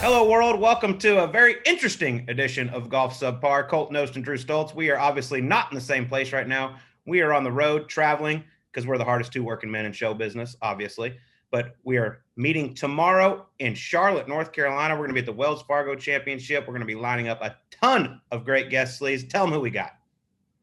Hello, world. Welcome to a very interesting edition of Golf Subpar. Colt Knost and Drew Stoltz. We are obviously not in the same place right now. We are on the road traveling because we're the hardest two working men in show business, obviously. But we are meeting tomorrow in Charlotte, North Carolina. We're going to be at the Wells Fargo Championship. We're going to be lining up a ton of great guest sleeves. Tell them who we got.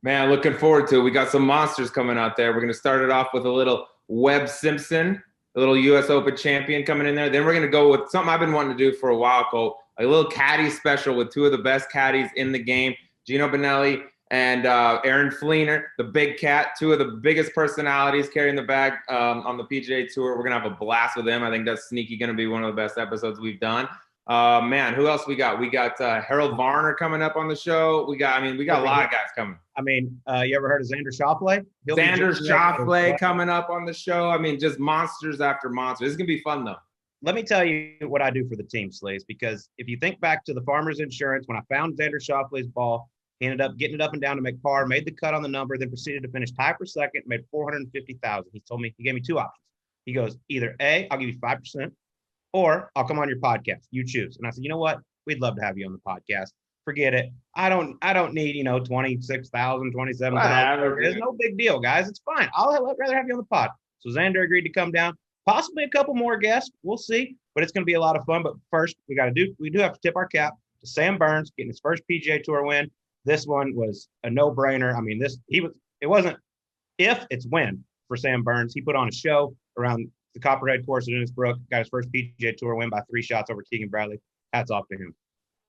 Man, looking forward to it. We got some monsters coming out there. We're going to start it off with a little Webb Simpson, a little U.S. Open champion coming in there. Then we're going to go with something I've been wanting to do for a while, Colt, a little caddy special with two of the best caddies in the game, Gino Bonelli and Aaron Fleener, the big cat, two of the biggest personalities carrying the bag on the PGA Tour. We're going to have a blast with them. I think that's sneaky going to be one of the best episodes we've done. Man, who else we got? We got Harold Varner coming up on the show. We got a lot of guys coming. You ever heard of Xander Schauffele? Xander Schauffele coming up on the show. Just monsters after monsters. This is going to be fun, though. Let me tell you what I do for the team, Slays, because if you think back to the Farmers Insurance, when I found Xander Schauffele's ball, he ended up getting it up and down to make par, made the cut on the number, then proceeded to finish tied for second, made $450,000. He gave me two options. He goes, either A, I'll give you 5%, or I'll come on your podcast. You choose. And I said, you know what? We'd love to have you on the podcast. Forget it. I don't need, 26,000, 27,000. There's no big deal, guys. It's fine. I'll rather have you on the pod. So Xander agreed to come down. Possibly a couple more guests. We'll see. But it's going to be a lot of fun. But first, we do have to tip our cap to Sam Burns getting his first PGA Tour win. This one was a no-brainer. It wasn't if, it's when for Sam Burns. He put on a show around the Copperhead course at Innisbrook, got his first PGA Tour win by 3 shots over Keegan Bradley. Hats off to him.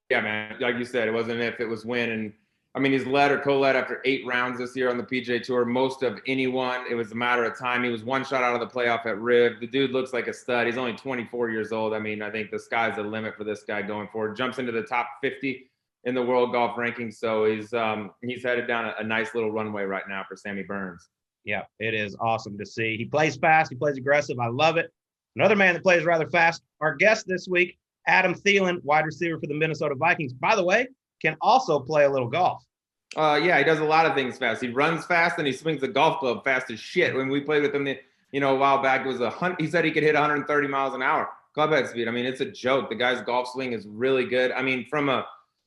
Yeah, man. Like you said, it wasn't if, it was when. And he's led or co-led after 8 rounds this year on the PGA Tour, most of anyone. It was a matter of time. He was 1 shot out of the playoff at Riv. The dude looks like a stud. He's only 24 years old. I think the sky's the limit for this guy going forward. Jumps into the top 50 in the world golf rankings. So he's headed down a nice little runway right now for Sammy Burns. Yeah, it is awesome to see. He plays fast. He plays aggressive. I love it. Another man that plays rather fast, our guest this week, Adam Thielen, wide receiver for the Minnesota Vikings, by the way, can also play a little golf. Yeah, he does a lot of things fast. He runs fast and he swings the golf club fast as shit. When we played with him, a while back, he said he could hit 130 miles an hour club head speed. It's a joke. The guy's golf swing is really good. From a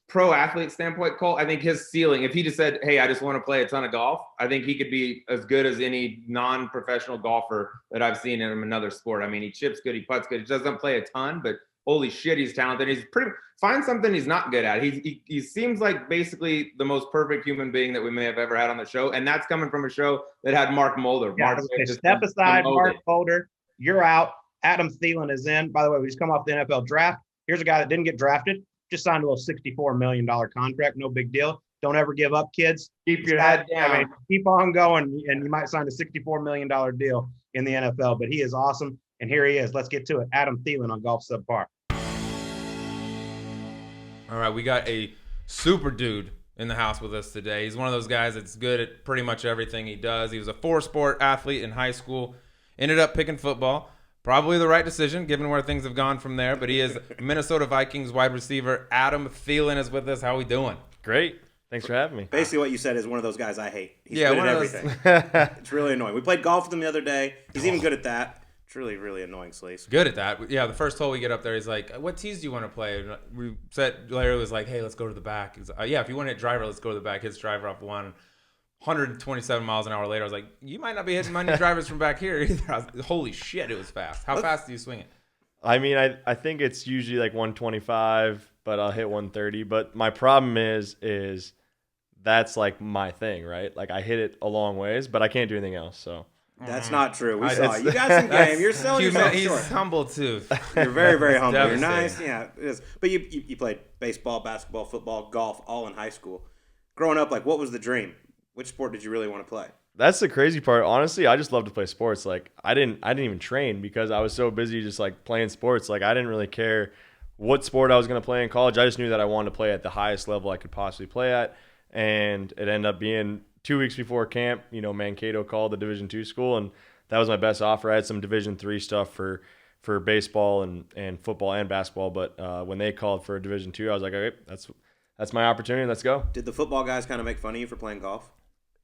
pro athlete standpoint, Cole, I think his ceiling, if he just said, hey, I just want to play a ton of golf, I think he could be as good as any non-professional golfer that I've seen in another sport. He chips good, he putts good. He doesn't play a ton, but holy shit, he's talented. Find something he's not good at. He seems like basically the most perfect human being that we may have ever had on the show, and that's coming from a show that had Mark Mulder. Yeah, step aside, Mark Mulder. You're out. Adam Thielen is in. By the way, we just come off the NFL draft. Here's a guy that didn't get drafted. Just signed a little $64 million contract. No big deal. Don't ever give up, kids. Keep your head down. Keep on going, and you might sign a $64 million deal in the NFL. But he is awesome, and here he is. Let's get to it. Adam Thielen on Golf Subpar. All right, we got a super dude in the house with us today. He's one of those guys that's good at pretty much everything he does. He was a 4-sport athlete in high school, ended up picking football. Probably the right decision, given where things have gone from there. But he is Minnesota Vikings wide receiver. Adam Thielen is with us. How we doing? Great. Thanks for having me. Basically what you said is one of those guys I hate. He's good at everything. It's really annoying. We played golf with him the other day. He's even good at that. It's really, really annoying, Sleaze. Good at that. Yeah, the first hole we get up there, he's like, what tees do you want to play? And we said, Larry was like, hey, let's go to the back. He's like, yeah, if you want to hit driver, let's go to the back. Hits driver off one. 127 miles an hour later, I was like, you might not be hitting many drivers from back here either. Holy shit, it was fast. How fast do you swing it? I think it's usually like 125, but I'll hit 130. But my problem is that's like my thing, right? Like I hit it a long ways, but I can't do anything else. So that's not true. We saw it. You got some game. You're selling yourself short. He's humble too. You're very, very humble. You're nice. Yeah, it is. But you played baseball, basketball, football, golf, all in high school. Growing up, like, what was the dream? Which sport did you really want to play? That's the crazy part. Honestly, I just love to play sports. Like I didn't even train because I was so busy just like playing sports. Like I didn't really care what sport I was going to play in college. I just knew that I wanted to play at the highest level I could possibly play at. And it ended up being 2 weeks before camp, Mankato called the Division II school, and that was my best offer. I had some Division III stuff for baseball and football and basketball, but when they called for a Division II, I was like, okay, that's my opportunity. Let's go. Did the football guys kind of make fun of you for playing golf?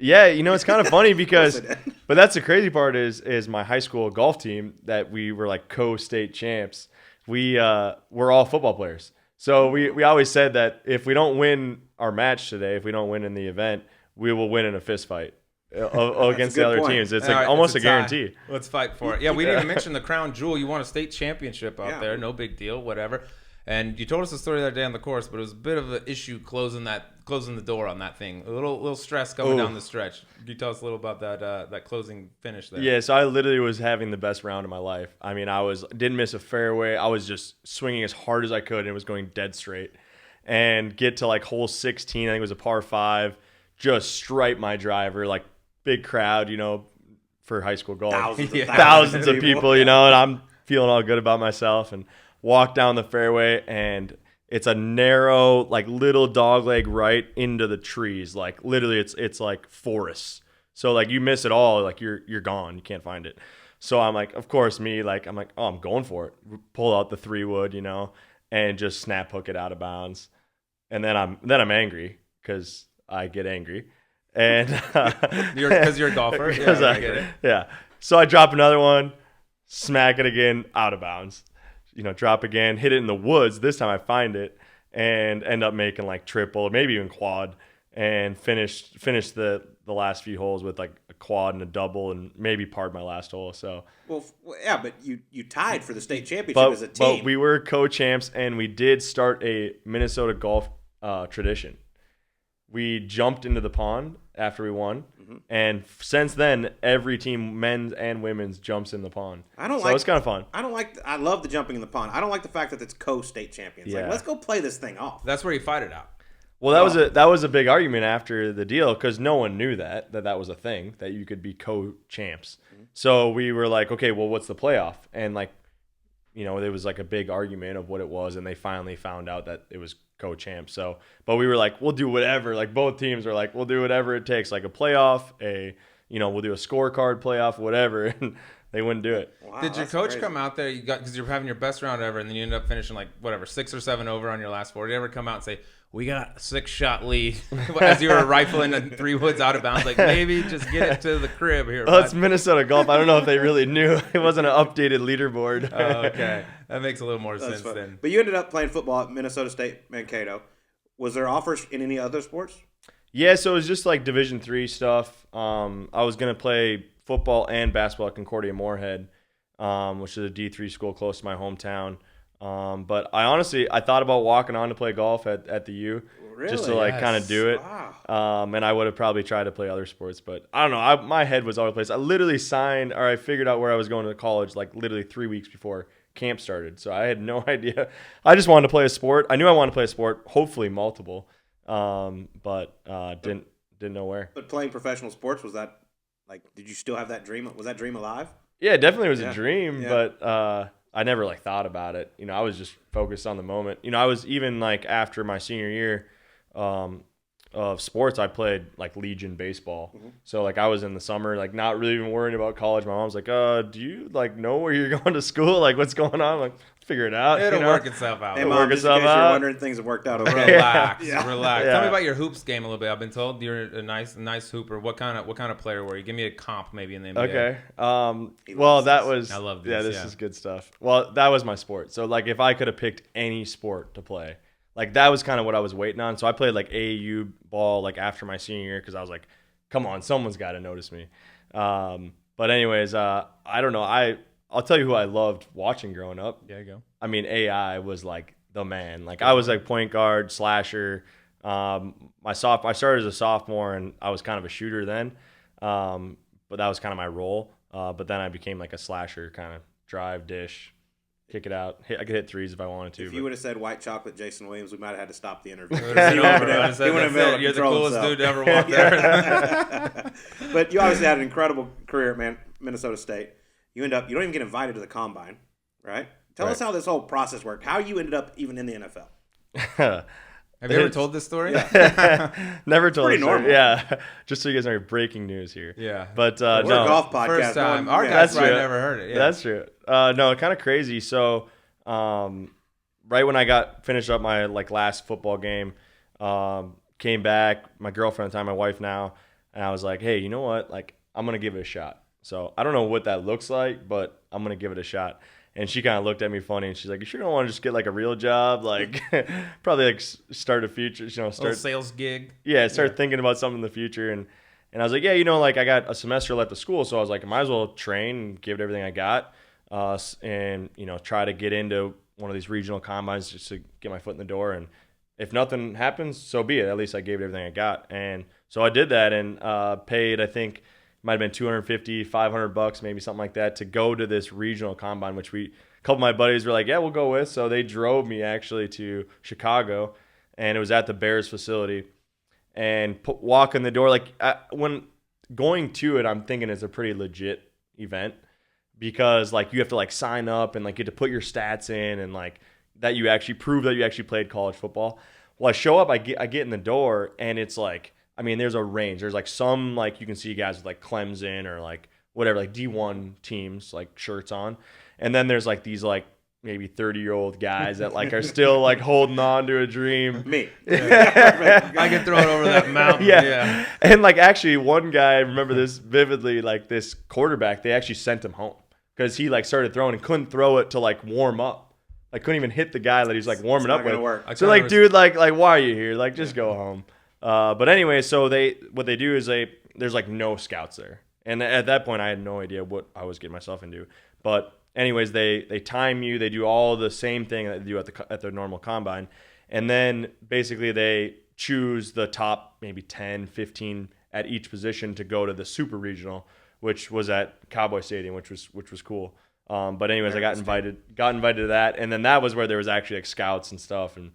Yeah, it's kind of funny because, but that's the crazy part is my high school golf team that we were like co-state champs. we're all football players. So we always said that if we don't win our match today, if we don't win in the event, we will win in a fist fight against the other teams. It's like almost a guarantee. Let's fight for it. Yeah, we didn't even mention the crown jewel. You won a state championship out there. No big deal, whatever. And you told us the story the other day on the course, but it was a bit of an issue closing the door on that thing. A little stress coming down the stretch. Can you tell us a little about that closing finish there? Yeah, so I literally was having the best round of my life. I mean, didn't miss a fairway. I was just swinging as hard as I could, and it was going dead straight. And get to like hole 16, I think it was a par 5, just stripe my driver, like big crowd, for high school golf. Thousands of people, and I'm feeling all good about myself, and walk down the fairway, and it's a narrow, like little dogleg right into the trees. Like literally, it's like forests. So like you miss it all, like you're gone. You can't find it. So I'm like, of course, I'm like, oh, I'm going for it. Pull out the 3-wood, and just snap hook it out of bounds. And then I'm angry because I get angry, and because you're a golfer. Yeah, I get it. Yeah. So I drop another one, smack it again, out of bounds. Drop again, hit it in the woods. This time I find it and end up making like triple or maybe even quad, and finish the last few holes with like a quad and a double, and maybe parred my last hole. So yeah, but you tied for the state championship as a team. But we were co-champs, and we did start a Minnesota golf tradition. We jumped into the pond after we won, and since then, every team, men's and women's, jumps in the pond. So it's kind of fun. I love the jumping in the pond. I don't like the fact that it's co-state champions. Yeah. Like, let's go play this thing off. That's where you fight it out. Well, that was a big argument after the deal, because no one knew that was a thing, that you could be co-champs. So we were like, okay, well, what's the playoff? And like, there was like a big argument of what it was, and they finally found out that it was co-champ. So, but we were like, we'll do whatever. Like both teams were like, we'll do whatever it takes, like a playoff, we'll do a scorecard playoff, whatever. And they wouldn't do it. Wow, did your coach come out there? Because you're having your best round ever, and then you end up finishing like 6 or 7 over on your last 4. Did you ever come out and say, we got a 6-shot lead as you were rifling a 3-woods out of bounds? Like, maybe just get it to the crib here. Well, it's Minnesota golf. I don't know if they really knew. It wasn't an updated leaderboard. Oh, okay. That makes a little more sense then. But you ended up playing football at Minnesota State Mankato. Was there offers in any other sports? Yeah, so it was just like Division III stuff. I was going to play football and basketball at Concordia Moorhead, which is a D3 school close to my hometown. But I thought about walking on to play golf at the U, just to kind of do it. Wow. And I would have probably tried to play other sports, but I don't know. My head was all over the place. I literally I figured out where I was going to college like literally 3 weeks before camp started. So I had no idea. I just wanted to play a sport. I knew I wanted to play a sport, hopefully multiple, but didn't know where. But playing professional sports, was that like, did you still have that dream? Was that dream alive? Yeah, it definitely was a dream, but I never like thought about it. I was just focused on the moment. I was even like after my senior year of sports, I played like Legion baseball. So like I was in the summer, like not really even worrying about college. My mom's like, do you like know where you're going to school? Like what's going on? I'm like, figure it out. It'll work itself out. Hey, Mom, just in case you're wondering, things have worked out okay. Relax. Relax. Tell me about your hoops game a little bit. I've been told you're a nice hooper. What kind of player were you? Give me a comp maybe in the NBA. Okay. Well, that was. I love this. Yeah, this is good stuff. Well, that was my sport. So like if I could have picked any sport to play, like that was kind of what I was waiting on. So I played like AAU ball like after my senior year, because I was like, come on, someone's got to notice me. But anyways, I don't know. I'll tell you who I loved watching growing up. There you go. I mean, AI was like the man. Like I was like point guard, slasher. I started as a sophomore, and I was kind of a shooter then. But that was kind of my role. But then I became like a slasher, kind of drive, dish, kick it out. I could hit threes if I wanted to. If you would have said white chocolate Jason Williams, we might have had to stop the interview. You're the coolest dude to ever walk there. But you obviously had an incredible career at Minnesota State. You don't even get invited to the combine, right? Tell us how this whole process worked. How you ended up even in the NFL. Have you ever told this story? Yeah. Never told this story. Normal. Yeah. Just so you guys know, breaking news here. Yeah. But we're a golf podcast. First time. Our guys probably never heard it. Yeah. That's true. No, kind of crazy. So right when I finished up my like last football game, came back, my girlfriend at the time, my wife now, and I was like, hey, you know what? Like, I'm going to give it a shot. So I don't know what that looks like, but I'm going to give it a shot. And she kind of looked at me funny, and she's like, "You sure don't want to just get like a real job, like probably like start a future, start sales gig." Yeah, start thinking about something in the future. And I was like, yeah, like I got a semester left of school, so I was like, I might as well train and give it everything I got, and try to get into one of these regional combines just to get my foot in the door. And if nothing happens, so be it. At least I gave it everything I got. And so I did that and paid, I think, might have been $250, $500, maybe something like that, to go to this regional combine, which a couple of my buddies were like, yeah, we'll go with. So they drove me actually to Chicago, and it was at the Bears facility. And walk in the door, like when going to it, I'm thinking it's a pretty legit event because like you have to like sign up and like get to put your stats in and like that you actually prove that you actually played college football. Well, I show up, I get in the door, and it's like, I mean, there's a range. There's like some like you can see guys with like Clemson or like whatever, like D1 teams like shirts on, and then there's like these like maybe 30-year-old guys that like are still like holding on to a dream. Me. I can throw it over that mountain. Yeah. And like actually one guy, I remember this vividly, like this quarterback, they actually sent him home because he like started throwing and couldn't throw it to like warm up. Like couldn't even hit the guy that he's like warming up with. Work. So like, dude, like why are you here? Like just go home. But anyway, so what they do is there's like no scouts there. And at that point I had no idea what I was getting myself into. But anyways, they time you. They do all the same thing that they do at the normal combine. And then basically they choose the top maybe 10, 15 at each position to go to the super regional, which was at Cowboy Stadium, which was cool. But anyways, I got invited to that. And then that was where there was actually like scouts and stuff. And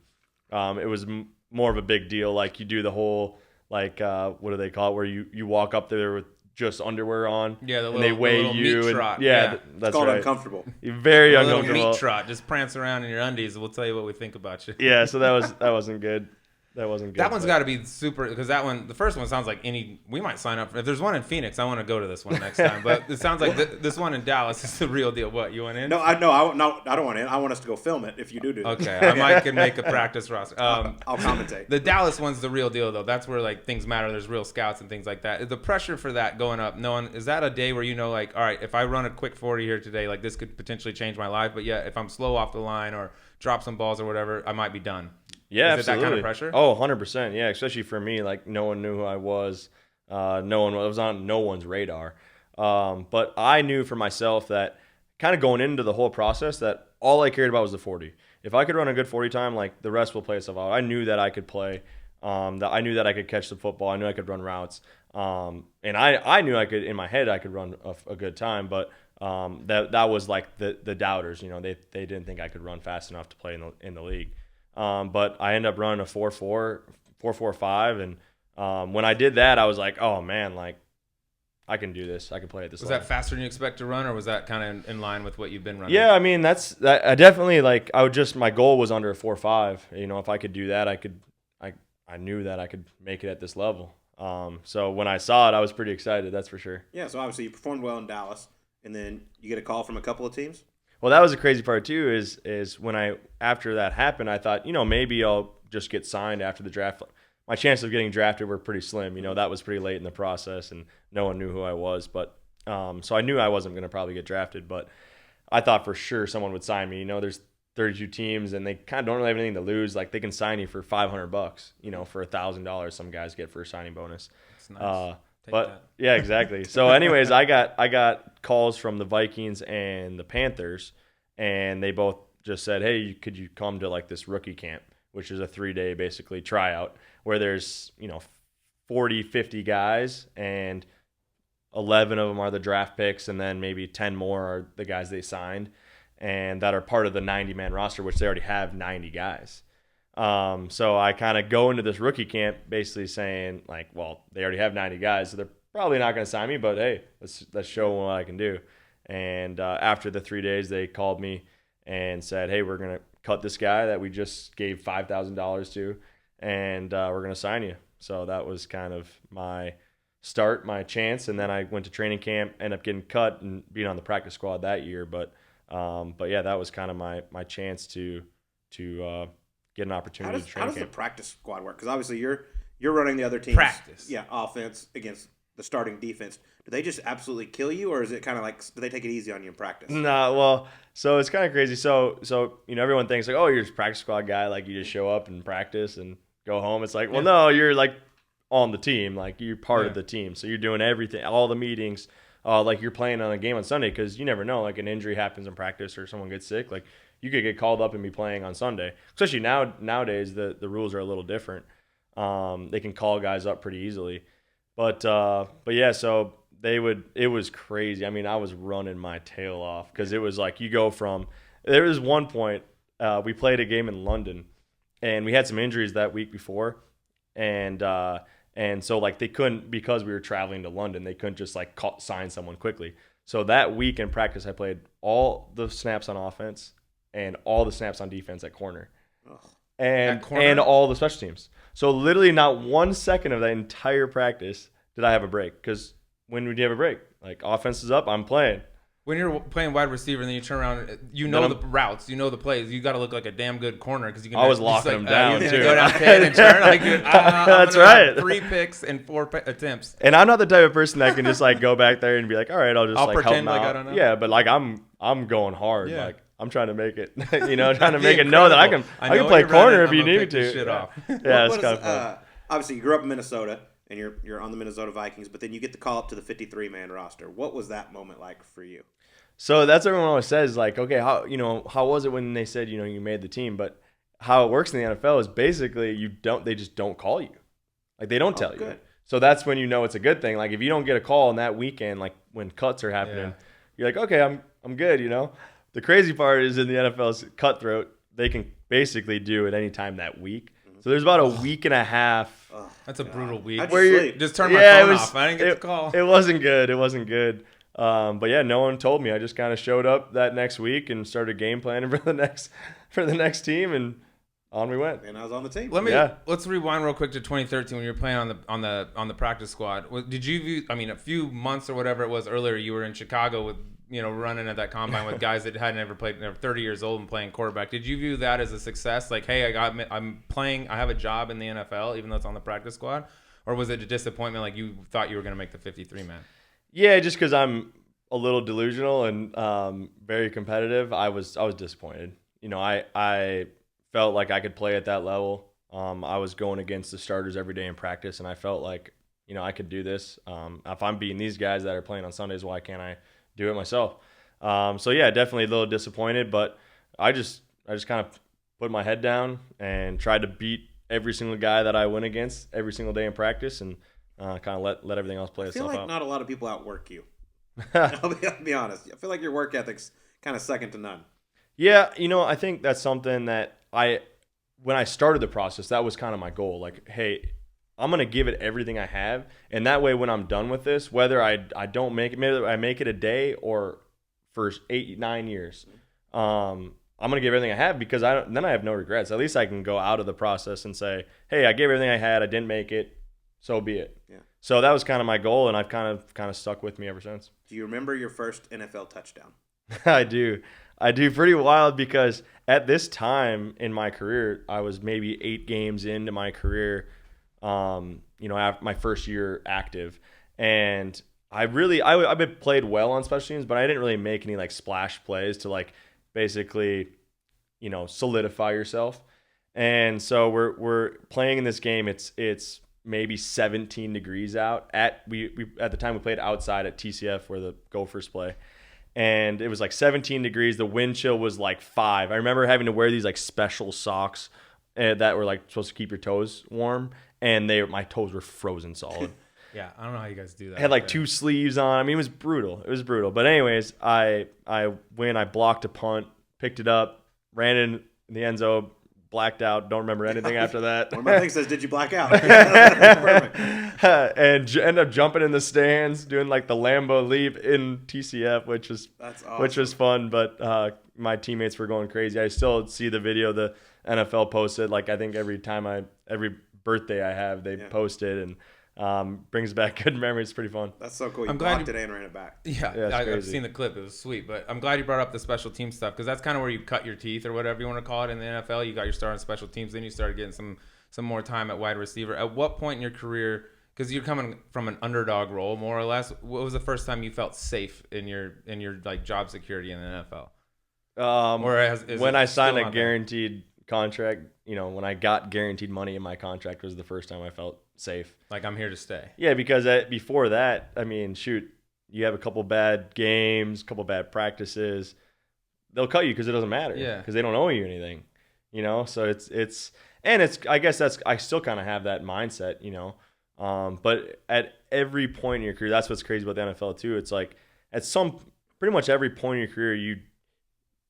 it was more of a big deal. Like you do the whole, like, what do they call it? Where you walk up there with just underwear on. Yeah, and they weigh you. Meat And, trot. that's it's called right. uncomfortable. Very a uncomfortable. little meat trot. Just prance around in your undies. We'll tell you what we think about you. Yeah, so that wasn't good. That wasn't good. That one's got to be super, because that one, the first one sounds like we might sign up. If there's one in Phoenix, I want to go to this one next time. But it sounds like this one in Dallas is the real deal. What, you want in? No, I don't want in. I want us to go film it if you do it. Okay, I might can make a practice roster. I'll commentate. The Dallas one's the real deal, though. That's where like things matter. There's real scouts and things like that. The pressure for that going up, is that a day where like, all right, if I run a quick 40 here today, like this could potentially change my life. But yeah, if I'm slow off the line or drop some balls or whatever, I might be done. Yeah, is absolutely. it that kind of pressure? Oh, 100%. Yeah, especially for me, like no one knew who I was. No one was on no one's radar. But I knew for myself that kind of going into the whole process that all I cared about was the 40. If I could run a good 40 time, like the rest will play itself out. I knew that I could play. That I knew that I could catch the football. I knew I could run routes. And I knew I could, in my head, I could run a good time. But that was like the doubters. They didn't think I could run fast enough to play in the league. But I ended up running a 4.4, 4.45, and when I did that, I was like, oh man, like I can do this. I can play at this level. Was that faster than you expect to run, or was that kind of in line with what you've been running? Yeah, I mean that. I definitely like. My goal was under a 4.5. If I could do that, I knew that I could make it at this level. So when I saw it, I was pretty excited. That's for sure. Yeah. So obviously you performed well in Dallas, and then you get a call from a couple of teams. Well, that was the crazy part too. Is when after that happened, I thought, maybe I'll just get signed after the draft. My chances of getting drafted were pretty slim. That was pretty late in the process, and no one knew who I was. But so I knew I wasn't going to probably get drafted. But I thought for sure someone would sign me. There's 32 teams, and they kind of don't really have anything to lose. Like they can sign you for $500. For $1,000, some guys get for a signing bonus. That's nice. Yeah, exactly. So anyways, I got calls from the Vikings and the Panthers, and they both just said, hey, could you come to like this rookie camp, which is a 3-day basically tryout where there's 40, 50 guys, and 11 of them are the draft picks, and then maybe 10 more are the guys they signed and that are part of the 90-man roster, which they already have 90 guys. So I kind of go into this rookie camp basically saying like, well, they already have 90 guys, so they're probably not going to sign me, but hey, let's show them what I can do. And after the 3 days, they called me and said, hey, we're going to cut this guy that we just gave $5,000 to, and we're going to sign you. So that was kind of my start, my chance. And then I went to training camp, ended up getting cut and being on the practice squad that year. But yeah, that was kind of my chance to get an opportunity to train How does camp. the practice squad work? Because obviously you're running the other team's practice. Yeah, offense against the starting defense, do they just absolutely kill you, or is it kind of like, do they take it easy on you in practice? Nah, well, so it's kind of crazy. So everyone thinks like, oh, you're just a practice squad guy, like you just show up and practice and go home. It's like, well, no, you're like on the team, like you're part of the team, so you're doing everything, all the meetings, like you're playing on a game on Sunday, because you never know, like an injury happens in practice or someone gets sick, like you could get called up and be playing on Sunday. Especially nowadays, the rules are a little different. They can call guys up pretty easily, but yeah, so it was crazy. I mean, I was running my tail off, because it was like you go from, there was one point we played a game in London, and we had some injuries that week before, and so like they couldn't, because we were traveling to London, they couldn't just like sign someone quickly. So that week in practice, I played all the snaps on offense and all the snaps on defense at corner. And all the special teams. So literally not 1 second of that entire practice did I have a break, because when would you have a break? Like offense is up, I'm playing. When you're playing wide receiver and then you turn around, you know the routes, you know the plays. You got to look like a damn good corner, because you can. I was locking them down too. Go down 10 and turn. Like, that's right. 3 picks and 4 attempts. And I'm not the type of person that can just like go back there and be like, all right, I'll like pretend help like out. I don't know. Yeah, but like I'm going hard. Yeah. Like I'm trying to make it, trying to make it know that I can play corner if you need me to. Shit off. Yeah, it's kind of fun. Obviously, you grew up in Minnesota, and you're on the Minnesota Vikings, but then you get the call up to the 53-man roster. What was that moment like for you? So that's what everyone always says, like, okay, how was it when they said, you made the team? But how it works in the NFL is basically they just don't call you. Like they don't tell you. Good. So that's when you know it's a good thing. Like if you don't get a call in that weekend, like when cuts are happening, you're like, okay, I'm good, The crazy part is in the NFL's cutthroat, they can basically do it any time that week. So there's about a week and a half. That's a brutal week. Where you just turn my phone off. I didn't get the call. It wasn't good. But yeah, no one told me. I just kind of showed up that next week and started game planning for the next team, and on we went. And I was on the team. Let's rewind real quick to 2013 when you were playing on the practice squad. Did you view? I mean, a few months or whatever it was earlier, you were in Chicago with running at that combine with guys that hadn't ever played. They're 30 years old and playing quarterback. Did you view that as a success? Like, hey, I'm playing. I have a job in the NFL, even though it's on the practice squad. Or was it a disappointment? Like you thought you were going to make the 53-man? Yeah, just because I'm a little delusional and very competitive, I was disappointed. I felt like I could play at that level. I was going against the starters every day in practice, and I felt like I could do this. If I'm beating these guys that are playing on Sundays, why can't I do it myself? So yeah, definitely a little disappointed, but I just kind of put my head down and tried to beat every single guy that I went against every single day in practice, and kind of let everything else play itself out. I feel like not a lot of people outwork you. I'll be honest. I feel like your work ethic's kind of second to none. Yeah, I think that's something that when I started the process, that was kind of my goal. Like, hey, I'm going to give it everything I have, and that way when I'm done with this, whether I don't make it, maybe I make it a day or for 8-9 years, I'm going to give everything I have, because then I have no regrets. At least I can go out of the process and say, hey, I gave everything I had, I didn't make it, so be it. Yeah. So that was kind of my goal, and I've kind of stuck with me ever since. Do you remember your first NFL touchdown? I do. Pretty wild, because at this time in my career, I was maybe 8 games into my career, after my first year active. And I've been played well on special teams, but I didn't really make any like splash plays to like basically, solidify yourself. And so we're playing in this game. It's maybe 17 degrees out. At the time we played outside at TCF where the Gophers play. And it was like 17 degrees. The wind chill was like 5. I remember having to wear these like special socks that were like supposed to keep your toes warm, and my toes were frozen solid. Yeah, I don't know how you guys do that. I had like 2 sleeves on. I mean, it was brutal. But anyways, I blocked a punt, picked it up, ran in the end zone, blacked out. Don't remember anything after that. One of my things says, "Did you black out?" Perfect. And end up jumping in the stands, doing like the Lambo leap in TCF, which was fun. But my teammates were going crazy. I still see the video the NFL posted. Like I think every birthday I have, they post it, and brings back good memories. It's pretty fun. That's so cool. You blocked it and ran it back. Yeah, I've seen the clip. It was sweet. But I'm glad you brought up the special team stuff, because that's kind of where you cut your teeth or whatever you want to call it in the NFL. You got your start on special teams. Then you started getting some more time at wide receiver. At what point in your career because you're coming from an underdog role, more or less. What was the first time you felt safe in your like job security in the NFL? When I signed a guaranteed contract, when I got guaranteed money in my contract was the first time I felt safe. Like, I'm here to stay. Yeah, because before that, I mean, shoot, you have a couple bad games, couple bad practices, they'll cut you because it doesn't matter. Yeah. Because they don't owe you anything, So it's I guess I still kind of have that mindset, But at every point in your career, that's what's crazy about the NFL too. It's like at pretty much every point in your career,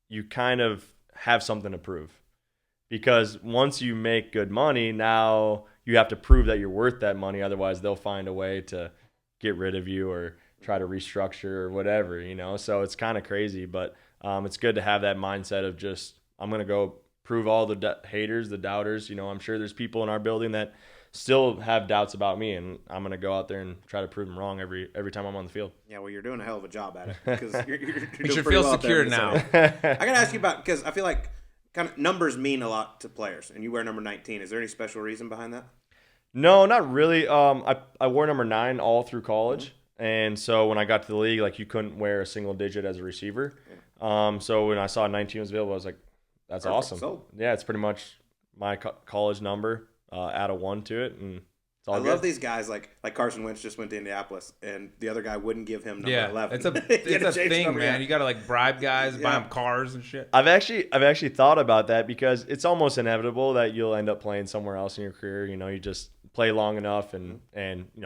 you kind of have something to prove. Because once you make good money, now you have to prove that you're worth that money. Otherwise, they'll find a way to get rid of you or try to restructure or whatever, So it's kind of crazy, but it's good to have that mindset of just, I'm going to go prove all the haters, the doubters. I'm sure there's people in our building that still have doubts about me, and I'm going to go out there and try to prove them wrong every time I'm on the field. Yeah, well, you're doing a hell of a job at it because you're you should feel secure now. I got to ask you about, because I feel like kind of numbers mean a lot to players, and you wear number 19. Is there any special reason behind that? No, not really. I wore number 9 all through college, and so when I got to the league, like, you couldn't wear a single digit as a receiver. So when I saw 19 was available, I was like, that's Perfect. awesome. Sold. Yeah, it's pretty much my college number. Add a 1 to it, and it's all I good. love these guys like Carson Wentz just went to Indianapolis, and the other guy wouldn't give him number 11. It's a thing, man. You got to like bribe guys, buy them cars and shit. I've actually thought about that because it's almost inevitable that you'll end up playing somewhere else in your career. You just play long enough, and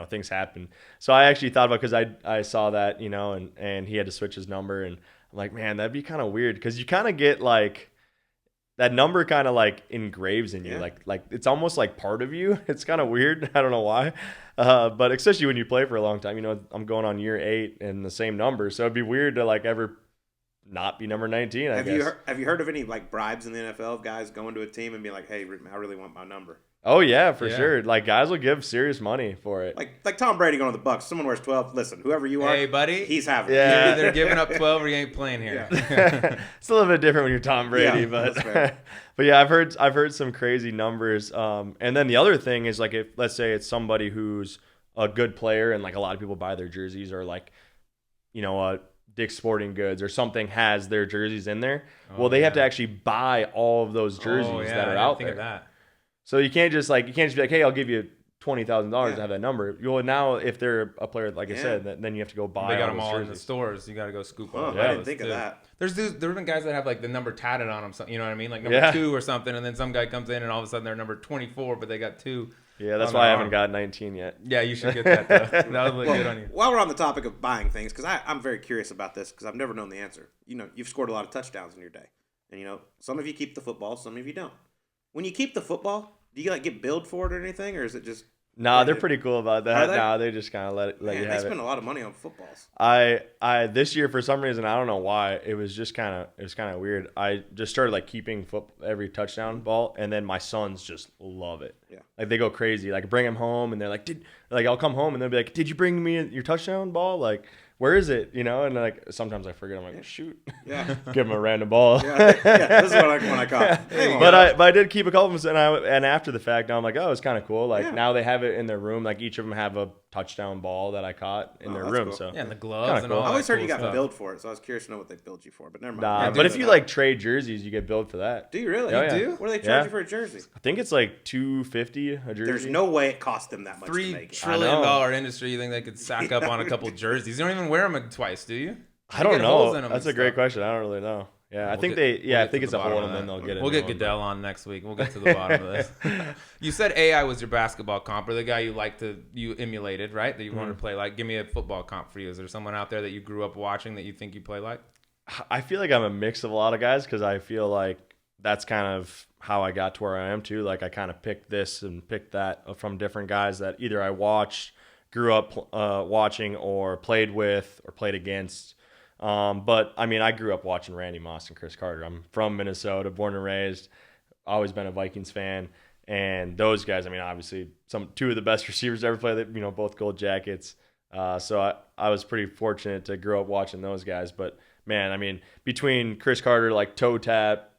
things happen. So I actually thought about, because I saw that, and he had to switch his number, and I'm like, man, that'd be kind of weird, because you kind of get like, that number kind of like engraves in you, like it's almost like part of you. It's kind of weird. I don't know why, but especially when you play for a long time. I'm going on year 8 and the same number, so it'd be weird to like ever not be number 19. I guess. Have you heard of any like bribes in the NFL of guys going to a team and being like, "Hey, I really want my number"? Oh yeah, for sure. Like, guys will give serious money for it. Like Tom Brady going to the Bucks. Someone wears 12. Listen, whoever you are, hey buddy, he's having. Yeah. You're either giving up 12 or you ain't playing here. Yeah. It's a little bit different when you're Tom Brady, but that's fair. But yeah, I've heard some crazy numbers. And then the other thing is, like, if let's say it's somebody who's a good player and like a lot of people buy their jerseys, or like, Dick's Sporting Goods or something has their jerseys in there. Well, they have to actually buy all of those jerseys that are out there. Of that. So you can't just be like, hey, I'll give you $20,000 to have that number. Well, now if they're a player, like I said, then you have to go buy. They got all them those all jerseys. in the stores. You got to go scoop Oh, them. I didn't think of that. There's been guys that have like the number tatted on them. You know what I mean? Like number 2 or something, and then some guy comes in and all of a sudden they're number 24, but they got 2. Yeah, that's why I haven't got 19 yet. Yeah, you should get that though. That would look good on you. While we're on the topic of buying things, because I'm very curious about this, because I've never known the answer. You've scored a lot of touchdowns in your day, and some of you keep the football, some of you don't. When you keep the football, do you like get billed for it or anything, or is it just? No, they're pretty cool about that. Are they? No, they just kind of let you have it. They spend a lot of money on footballs. I this year, for some reason, I don't know why, it was kind of weird. I just started like keeping every touchdown ball, and then my sons just love it. Yeah, like they go crazy. Like, bring them home, and they're like, I'll come home, and they'll be like, did you bring me your touchdown ball? Like, where is it? And like sometimes I forget. I'm like, shoot. Yeah. Give them a random ball. Yeah. This is when I caught. But I did keep a couple of them, and after the fact, now I'm like, oh, it's kind of cool. Like, now they have it in their room. Like, each of them have a touchdown ball that I caught in their room. Cool. So and the gloves and all. I always that heard you cool got stuff. billed for it, so I was curious to know what they billed you for. But never mind. Nah, but if you like trade jerseys, you get billed for that. Do you really? Oh, yeah. You do? What do they charge you for a jersey? I think it's like $250 a jersey. There's no way it cost them that much to make it. $3 trillion industry. You think they could sack up on a couple jerseys? You don't even wear them twice, do you? I don't know. That's a great question. I don't really know. Yeah, I think I think it's a hole, and then they'll get it. We'll get Goodell on next week. We'll get to the bottom of this. You said AI was your basketball comp, or the guy you emulated, right? That you wanted to play like. Give me a football comp for you. Is there someone out there that you grew up watching that you think you play like? I feel like I'm a mix of a lot of guys, because I feel like that's kind of how I got to where I am too. Like, I kind of picked this and picked that from different guys that either I watched, grew up watching, or played with, or played against. But I mean, I grew up watching Randy Moss and Chris Carter. I'm from Minnesota, born and raised, always been a Vikings fan. And those guys, I mean, obviously two of the best receivers ever played, both gold jackets. So I was pretty fortunate to grow up watching those guys. But man, I mean, between Chris Carter, like toe tap,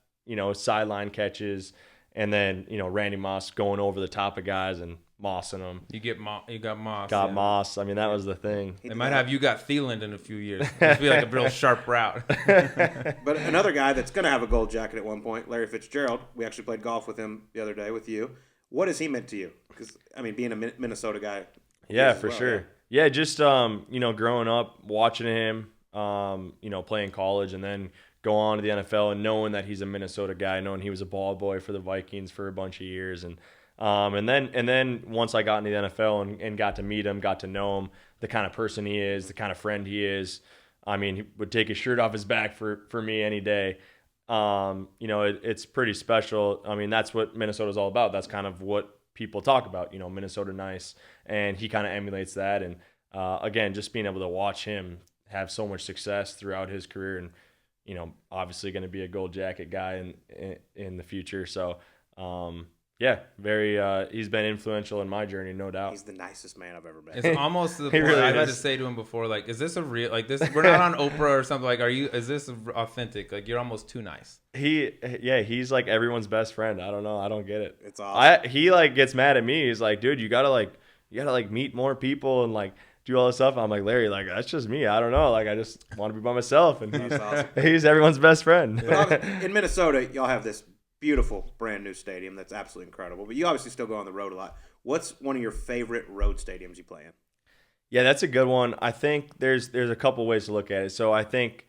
sideline catches, and then, Randy Moss going over the top of guys, and mossing them. You got Moss. Got yeah. Moss. I mean, that was the thing. They might have you got Thielen in a few years. It'd be like a real sharp route. But another guy that's going to have a gold jacket at one point, Larry Fitzgerald. We actually played golf with him the other day with you. What has he meant to you? Because, I mean, being a Minnesota guy. Yeah, for sure. Yeah, just, growing up, watching him, playing college and then go on to the NFL and knowing that he's a Minnesota guy, knowing he was a ball boy for the Vikings for a bunch of years. And then once I got into the NFL and got to meet him, got to know him, the kind of person he is, the kind of friend he is. I mean, he would take his shirt off his back for me any day. It's pretty special. I mean, that's what Minnesota's all about. That's kind of what people talk about, Minnesota nice. And he kind of emulates that. And again, just being able to watch him have so much success throughout his career and, obviously going to be a gold jacket guy in the future. So, he's been influential in my journey, no doubt. He's the nicest man I've ever met. It's almost to the point really I've had to say to him before, like, is this a real, like this, we're not on Oprah or something, like, is this authentic? Like, you're almost too nice. He's like everyone's best friend. I don't know. I don't get it. It's awesome. He like gets mad at me. He's like, dude, you gotta meet more people and like do all this stuff. I'm like, Larry, like, that's just me. I don't know. Like, I just want to be by myself. And he's everyone's best friend. But in Minnesota, y'all have this beautiful brand new stadium that's absolutely incredible. But you obviously still go on the road a lot. What's one of your favorite road stadiums you play in? Yeah, that's a good one. I think there's a couple ways to look at it. So I think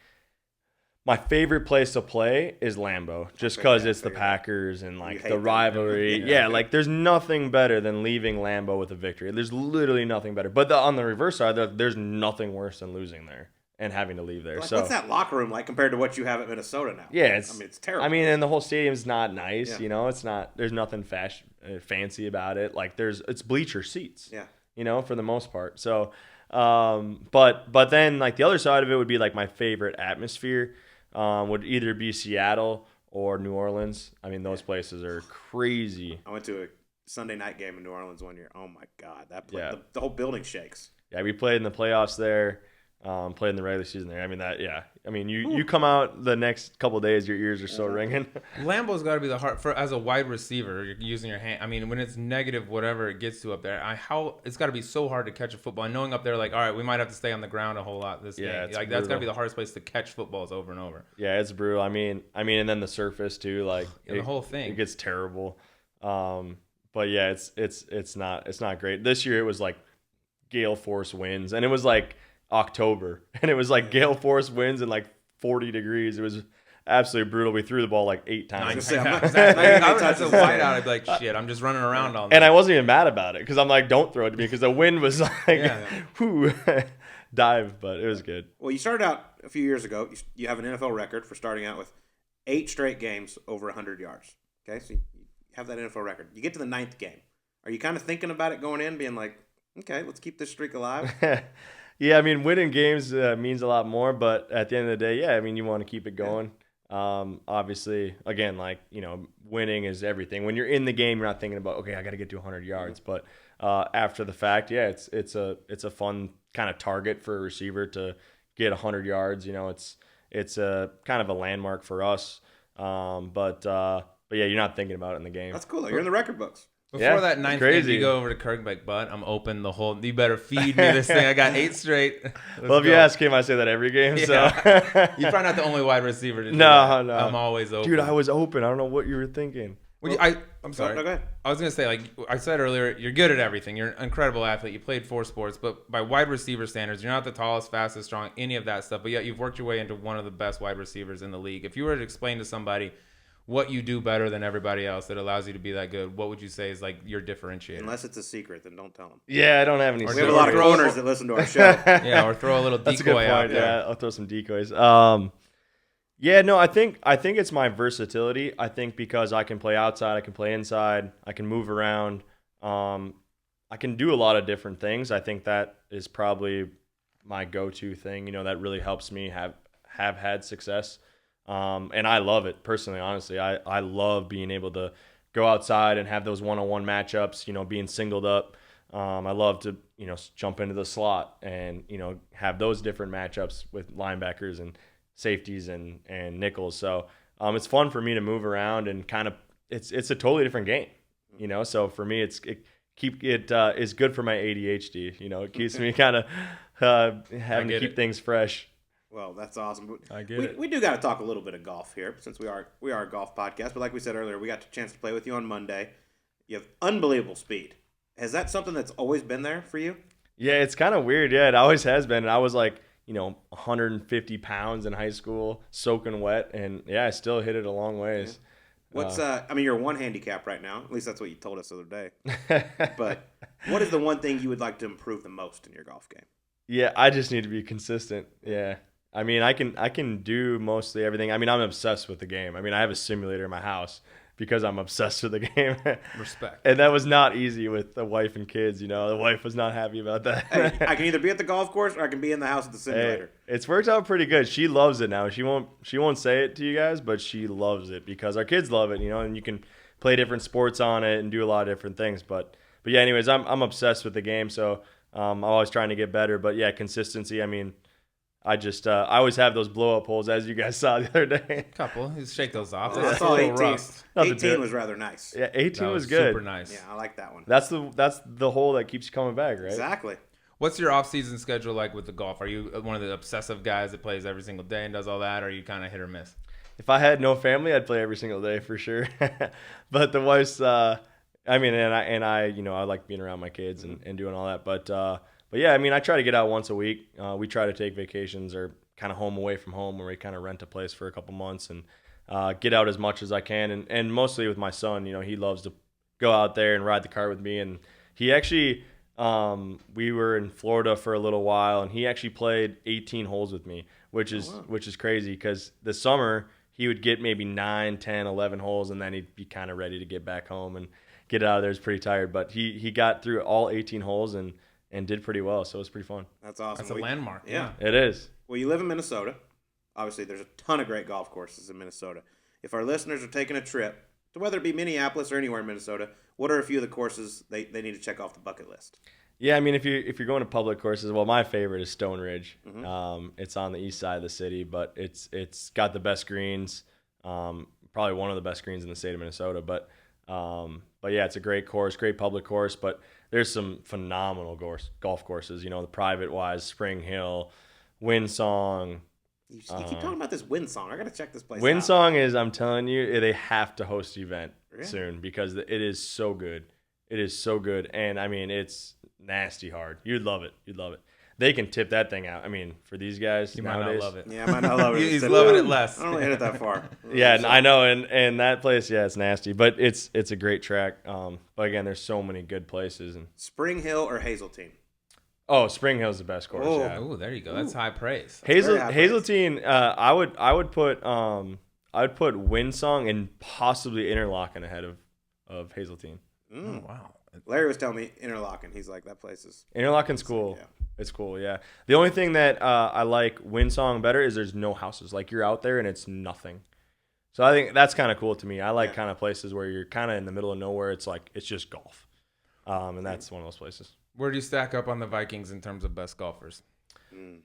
my favorite place to play is Lambeau, just because it's the Packers and like the rivalry. Yeah, like there's nothing better than leaving Lambeau with a victory. There's literally nothing better. But on the reverse side, there's nothing worse than losing there and having to leave there. Like, so what's that locker room like compared to what you have at Minnesota now? Yeah, it's terrible. I mean, and the whole stadium's not nice. Yeah. It's not. There's nothing fancy about it. Like it's bleacher seats. Yeah. For the most part. So, but then like the other side of it would be like my favorite atmosphere. Would either be Seattle or New Orleans. I mean, those places are crazy. I went to a Sunday night game in New Orleans one year. Oh my God, the whole building shakes. Yeah, we played in the playoffs there. Played in the regular season there. I mean you come out the next couple of days, your ears are so ringing. Lambeau's got to be the hard as a wide receiver. You're using your hand. I mean, when it's negative, whatever it gets to up there, it's got to be so hard to catch a football. And knowing up there, like, all right, we might have to stay on the ground a whole lot this game. Like that's got to be the hardest place to catch footballs over and over. Yeah, it's brutal. I mean, and then the surface too, like the whole thing. It gets terrible. But yeah, it's not great. This year it was like gale force winds, and it was like October, and it was like gale force winds and like 40 degrees. It was absolutely brutal. We threw the ball like 8 times. That's a wide out. I'd be like, shit, I'm just running around all night. And I wasn't even mad about it because I'm like, don't throw it to me because the wind was like, dive, but it was good. Well, you started out a few years ago. You have an NFL record for starting out with 8 straight games over 100 yards. Okay, so you have that NFL record. You get to the 9th game. Are you kind of thinking about it going in, being like, okay, let's keep this streak alive? Yeah, I mean, winning games means a lot more, but at the end of the day, yeah, I mean, you want to keep it going. Obviously, again, like, winning is everything. When you're in the game, you're not thinking about, okay, I got to get to 100 yards. But after the fact, yeah, it's a fun kind of target for a receiver to get 100 yards. It's a kind of a landmark for us. But yeah, you're not thinking about it in the game. That's cool, though. You're in the record books. Before that 9th game, you go over to Kirk and be like, bud, I'm open the whole. You better feed me this thing. I got 8 straight. Well, if you ask him, I say that every game. Yeah. So you're probably not the only wide receiver to do that. No. I'm always open. Dude, I was open. I don't know what you were thinking. I'm sorry. No, go ahead. I was going to say, like I said earlier, you're good at everything. You're an incredible athlete. You played 4 sports, but by wide receiver standards, you're not the tallest, fastest, strong, any of that stuff. But yet you've worked your way into one of the best wide receivers in the league. If you were to explain to somebody what you do better than everybody else that allows you to be that good, what would you say is like your differentiator? Unless it's a secret, then don't tell them. Yeah, I don't have any. We have a lot of owners that listen to our show. Yeah, or throw a little That's a good decoy point. out there. Yeah, I'll throw some decoys. Yeah, no, I think it's my versatility. I think because I can play outside, I can play inside, I can move around. I can do a lot of different things. I think that is probably my go-to thing. That really helps me have had success. And I love it personally, honestly. I love being able to go outside and have those one-on-one matchups, being singled up. I love to, jump into the slot and, have those different matchups with linebackers and safeties and nickels. So it's fun for me to move around and kind of it's a totally different game, So for me, it keep it is good for my ADHD. You know, it keeps me kind of having to keep things fresh. Well, that's awesome. I get it. We do got to talk a little bit of golf here, since we are a golf podcast. But like we said earlier, we got a chance to play with you on Monday. You have unbelievable speed. Is that something that's always been there for you? Yeah, it's kind of weird. Yeah, it always has been. And I was like, 150 pounds in high school, soaking wet, and yeah, I still hit it a long ways. What's you're one handicap right now. At least that's what you told us the other day. But what is the one thing you would like to improve the most in your golf game? Yeah, I just need to be consistent. Yeah. I mean, I can do mostly everything. I mean, I'm obsessed with the game. I mean, I have a simulator in my house because I'm obsessed with the game. Respect. And that was not easy with the wife and kids. The wife was not happy about that. Hey, I can either be at the golf course or I can be in the house at the simulator. Hey, it's worked out pretty good. She loves it now. She won't say it to you guys, but she loves it because our kids love it. And you can play different sports on it and do a lot of different things. But yeah, anyways, I'm obsessed with the game. So I'm always trying to get better. But yeah, consistency. I mean, I always have those blow up holes, as you guys saw the other day. Couple, you shake those off. Well, I That's a saw little 18. rust. 18 was rather nice. Yeah, 18 That was good. Super nice. Yeah, I like that one. That's the hole that keeps you coming back, right? Exactly. What's your off-season schedule like with the golf? Are you one of the obsessive guys that plays every single day and does all that, or are you kind of hit or miss? If I had no family, I'd play every single day for sure. But the wife's, I like being around my kids and doing all that. But yeah, I mean, I try to get out once a week. We try to take vacations or kind of home away from home, where we kind of rent a place for a couple months and get out as much as I can. And mostly with my son, he loves to go out there and ride the cart with me. And he actually, we were in Florida for a little while, and he actually played 18 holes with me, which is crazy because the summer he would get maybe 9, 10, 11 holes, and then he'd be kind of ready to get back home and get out of there. He's pretty tired, but he got through all 18 holes and did pretty well, so it was pretty fun. That's awesome. That's a landmark. Yeah. It is. Well, you live in Minnesota. Obviously, there's a ton of great golf courses in Minnesota. If our listeners are taking a trip, to whether it be Minneapolis or anywhere in Minnesota, what are a few of the courses they need to check off the bucket list? Yeah, I mean, if you're going to public courses, well, my favorite is Stone Ridge. Mm-hmm. It's on the east side of the city, but it's got the best greens, probably one of the best greens in the state of Minnesota. But yeah, it's a great course, great public course. But there's some phenomenal golf courses. The private wise, Spring Hill, Windsong. You keep talking about this Windsong. I got to check this place out. Windsong is, I'm telling you, they have to host an event Really? soon because it is so good. It is so good, and I mean, it's nasty hard. You'd love it. They can tip that thing out. I mean, for these guys You nowadays, might not love it. Yeah, I might not love it. He's loving it less. I don't really hit it that far. Yeah, I know, and that place, yeah, it's nasty, but it's a great track. But again, there's so many good places. And Spring Hill or Hazeltine? Spring Hill's the best course. Oh. Yeah. Oh, there you go. That's high praise. very high praise. Hazeltine, I would put Windsong and possibly Interlaken ahead of Hazeltine. Oh, wow. Larry was telling me Interlaken. He's like, that place is... Interlaken's cool. Yeah. It's cool, yeah. The only thing that I like Windsong better is there's no houses. Like, you're out there and it's nothing. So I think that's kind of cool to me. I like kind of places where you're kind of in the middle of nowhere. It's like, it's just golf. And that's one of those places. Where do you stack up on the Vikings in terms of best golfers?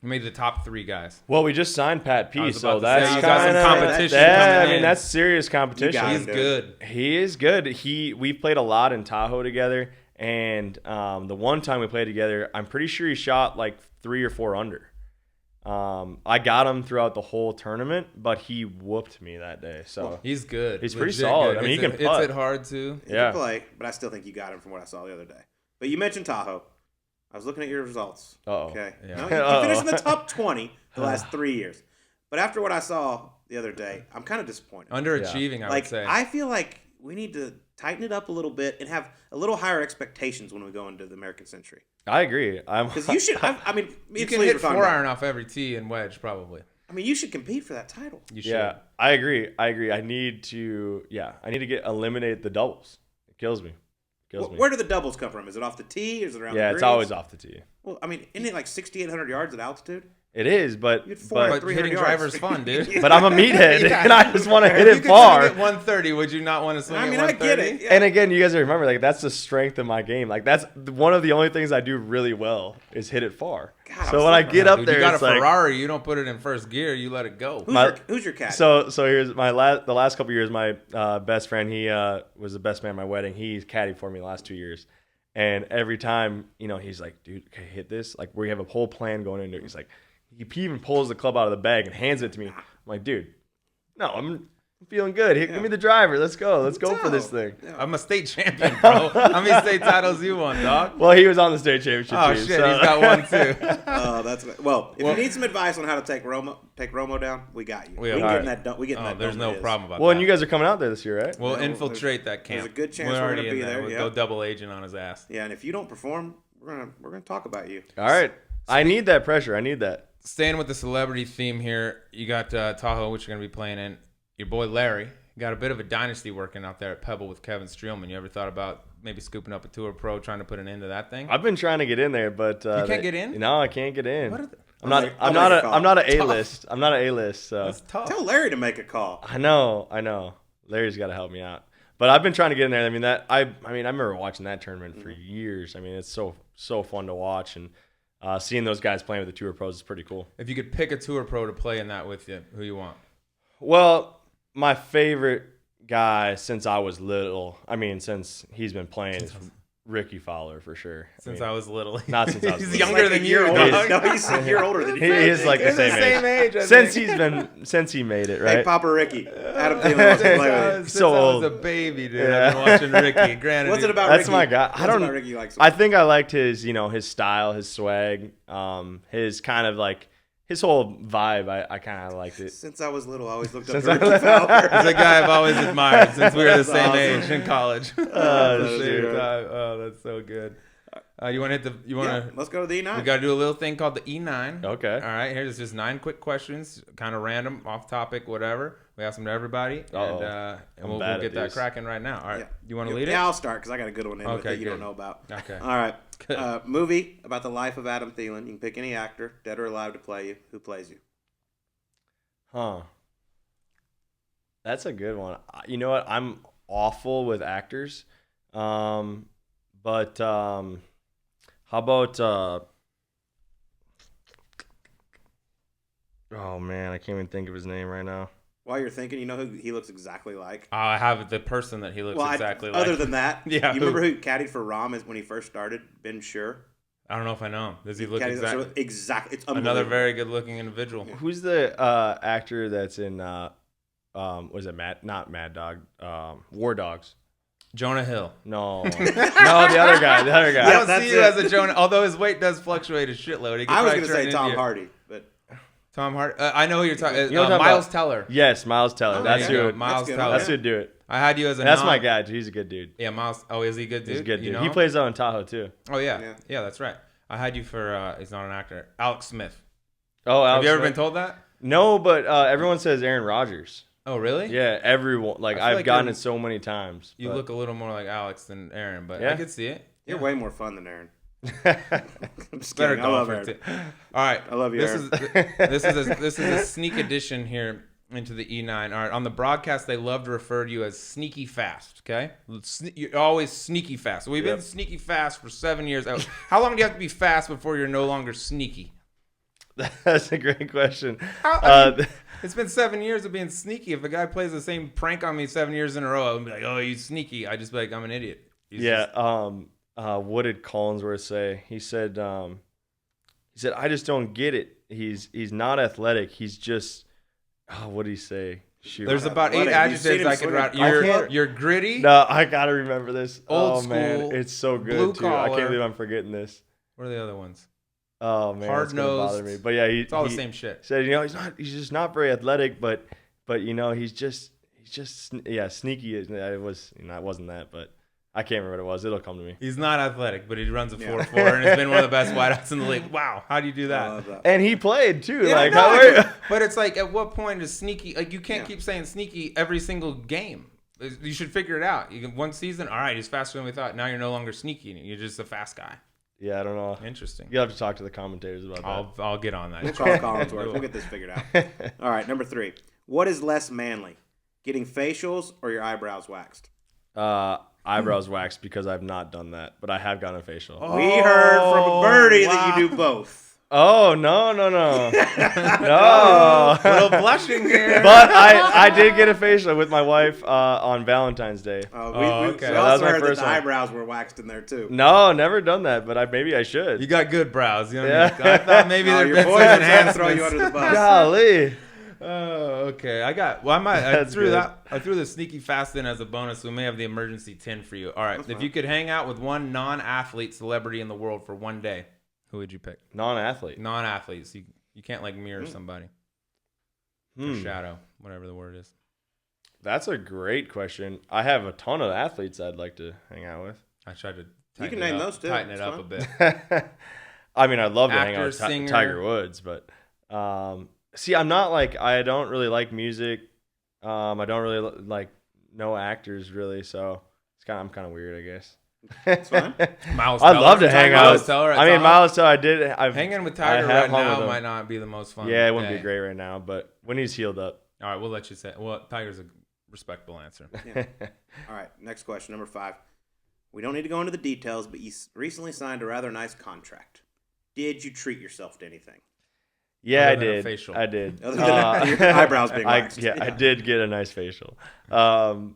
Maybe the top 3 guys. Well, we just signed Pat I P, was so about to say, that's you got some kind of competition I coming mean, in. that's serious competition. He's good. He is good. We've played a lot in Tahoe together, and the one time we played together, I'm pretty sure he shot like 3 or 4 under. I got him throughout the whole tournament, but he whooped me that day. So He's good. He's pretty Legit solid. good. I mean, he can It's putt. it hard too. He Yeah. can play, but I still think you got him from what I saw the other day. But you mentioned Tahoe. I was looking at your results. Uh-oh. Okay. Yeah. No, you finished in the top 20 the last 3 years. But after what I saw the other day, I'm kind of disappointed. Underachieving, I would say. I feel like we need to tighten it up a little bit and have a little higher expectations when we go into the American Century. I agree. Because you should. I mean, me you and can Sleaze hit were talking 4 about- iron off every tee and wedge, probably. I mean, you should compete for that title. You should. Yeah, I agree. I need to eliminate the doubles. It kills me. Where do the doubles come from? Is it off the tee or is it around the Yeah, greens? it's always off the tee. Well, I mean, isn't it like 6,800 yards at altitude? It is, but You had 400 But 300 hitting yards. driver's fun, dude. but I'm a meathead, Yeah. and I just want to hit If you it could far. swing at 130, would you not want to swing I mean, at I 130? get it. Yeah. And again, you guys remember, like, that's the strength of my game. Like, that's one of the only things I do really well is hit it far. God, I so was when I thinking get Yeah, up dude, there, you got a it's like, Ferrari. You don't put it in first gear. You let it go. Who's your cat? so here's my the last couple of years, my best friend, he was the best man at my wedding. He caddied for me the last 2 years. And every time, he's like, dude, okay, hit this. Like, we have a whole plan going into it. He's like, he even pulls the club out of the bag and hands it to me. I'm like, dude, no, I'm feeling good. Give me the driver. Let's go. Let's go for this thing. Yeah. I'm a state champion, bro. How many state titles you won, dog? Well, he was on the state championship Oh, team. shit. So. He's got one, too. If you need some advice on how to take Romo down, we got you. We We are. getting that done. We getting that There's done. no It is. problem about Well, that. and you guys are coming out there this year, right? We'll Yeah, infiltrate that camp. there's a good chance we're already gonna be in there, We'll yeah. go double agent on his ass. Yeah, and if you don't perform, we're gonna talk about you. All right. I need that pressure. I need that. Staying with the celebrity theme here, you got Tahoe, which you're going to be playing in. Your boy Larry got a bit of a dynasty working out there at Pebble with Kevin Streelman. You ever thought about maybe scooping up a tour pro, trying to put an end to that thing? I've been trying to get in there, but You can't get in? No, I can't get in. What are the- I'm not an A-list. I'm not an A-list. So That's tough. Tell Larry to make a call. I know. Larry's got to help me out. But I've been trying to get in there. I remember watching that tournament for years. I mean, it's so fun to watch, and seeing those guys playing with the tour pros is pretty cool. If you could pick a tour pro to play in that with you, who you want? Well, my favorite guy since I was little, since he's been playing, is Ricky Fowler for sure. Since I was little. Not since I was He's little. younger than you, dog. No, he's a year older than you. He is like the They're same age. I think. Since he made it, right? Hey, Papa Ricky. Adam Thielen wants to play with you. Since So I was old. a baby, dude. Yeah. I've been watching Ricky. Granted, What's it about That's Ricky? my guy. What's I don't. about Ricky you like so I much? think I liked his, his style, his swag, his kind of like his whole vibe. I kind of liked it. Since I was little, I always looked up Since to I- Ricky Fowler. He's a guy I've always admired since we were the That's same awesome. age in college. Oh, At the same shit. time. Oh, that's so good. You want to hit the? You want Yeah, to? let's go to the E9. We got to do a little thing called the E9. Okay. All right. Here's just 9 quick questions, kind of random, off topic, whatever. We ask them to everybody, Uh-oh. and I'm we'll bad get at that these. cracking right now. All right. Yeah. You want to lead it? Yeah, I'll start because I got a good one in with Okay, that you good. don't know about. Okay. All right. Good. Movie about the life of Adam Thielen. You can pick any actor, dead or alive, to play you. Who plays you? Huh. That's a good one. You know what? I'm awful with actors. But how about oh man, I can't even think of his name right now. While you're thinking, you know who he looks exactly like? I have the person that he looks exactly like. Other than that, Yeah, you who? remember who caddied for Rom when he first started? Ben Sure. I don't know if I know him. Does he look Caddied- exactly? It's Another unbelievable. very good-looking individual. Who's the actor that's in was it not Mad Dog? War Dogs. Jonah Hill. No. No, the other guy. I Yeah, don't that's see you it. as a Jonah, although his weight does fluctuate a shitload. He could I was probably going to say turn Tom into- Hardy, but Tom Hardy. I know who you're talking. You know what I'm talking Miles about? Teller. Yes, Miles Teller. Oh, That's There you who. go, Miles That's good. Teller. That's who'd do it. I had you as a. That's non- my guy. He's a good dude. Yeah, Miles. Oh, is he a good dude? He's a good You dude. know He him? plays out in Tahoe too. Oh yeah. Yeah. yeah, that's right. I had you for. He's not an actor. Alex Smith. Oh, Have Alex you ever Smith? been told that? No, but everyone says Aaron Rodgers. Oh really? Yeah, everyone. Like I feel I've like gotten you're- it so many times. You but- look a little more like Alex than Aaron, but I Yeah? could see it. you're way more fun than Aaron. I'm just Better kidding. I love golfer Aaron. too. All right. I love you, This Aaron. is this is a sneak addition here into the E9. All right. On the broadcast, they love to refer to you as sneaky fast. Okay. You're always sneaky fast. So we've been Yep. sneaky fast for 7 years. How long do you have to be fast before you're no longer sneaky? That's a great question. I mean, it's been 7 years of being sneaky. If a guy plays the same prank on me 7 years in a row, I'm like, oh, you sneaky. I just be like, I'm an idiot. He's Yeah. just- What did Collinsworth say? He said, I just don't get it. He's not athletic. He's just, what did he say? Shoot. There's about 8 Athletic. You've seen adjectives him I could swing write. it. You're gritty. No, I gotta remember this. Old Oh man, school, it's so good blue too. I collar. can't believe I'm forgetting this. What are the other ones? Oh man, it's gonna Hard-nosed. bother me. But yeah, It's all the he same shit. said, he's just not very athletic, but he's just sneaky. It wasn't that, but I can't remember what it was. It'll come to me. He's not athletic, but he runs a Yeah. 4.4 and has been one of the best wideouts in the league. Wow, how do you do I that? love that. And he played too. Yeah, like no, how But it's like, at what point is sneaky? Like, you can't Yeah. keep saying sneaky every single game. You should figure it out. You can, one season, all right, he's faster than we thought. Now you're no longer sneaky. You're just a fast guy. Yeah, I don't know. Interesting. You'll have to talk to the commentators about I'll get on that. We'll call Collinsworth. We'll get this figured out. that. All right, number 3. What is less manly? Getting facials or your eyebrows waxed? Eyebrows waxed because I've not done that, but I have gotten a facial. Oh, We heard from a birdie that wow. you do both. Oh, no. No. Little blushing here. But I did get a facial with my wife on Valentine's Day. We okay. we That was also my heard that first the one. eyebrows were waxed in there too. No, never done that, but maybe I should. You got good brows. You know Yeah. what I mean? I thought maybe Oh, there'd your been boys some are trying to throw you enhancements. under the bus. Golly. Oh, okay. I That's threw good. I threw the sneaky fast in as a bonus. So we may have the emergency 10 for you. All right. That's If fine. you could hang out with one non-athlete celebrity in the world for one day, who would you pick? Non-athlete. Non-athletes. You can't like mirror somebody. Or shadow, whatever the word is. That's a great question. I have a ton of athletes I'd like to hang out with. I tried to You can tighten it name up- those too. Tighten it It's up fine. a bit. I mean, I'd love to hang Actor, out with singer. Tiger Woods, but see, I'm not like I don't really like music. I don't really like no actors really, so I'm kind of weird, I guess. It's fine. Miles I'd Teller. love to hang out. Miles Teller at I mean, Tom. Miles Teller. Hanging with I Tiger have right hung with now him. might not be the most fun. Yeah, it wouldn't day. be great right now, but when he's healed up. All right, we'll let you say. Well, Tiger's a respectable answer. All right, next question, number 5. We don't need to go into the details, but you recently signed a rather nice contract. Did you treat yourself to anything? Yeah, Other I than a did. facial. I did. Other than your eyebrows being waxed. I did get a nice facial. Well,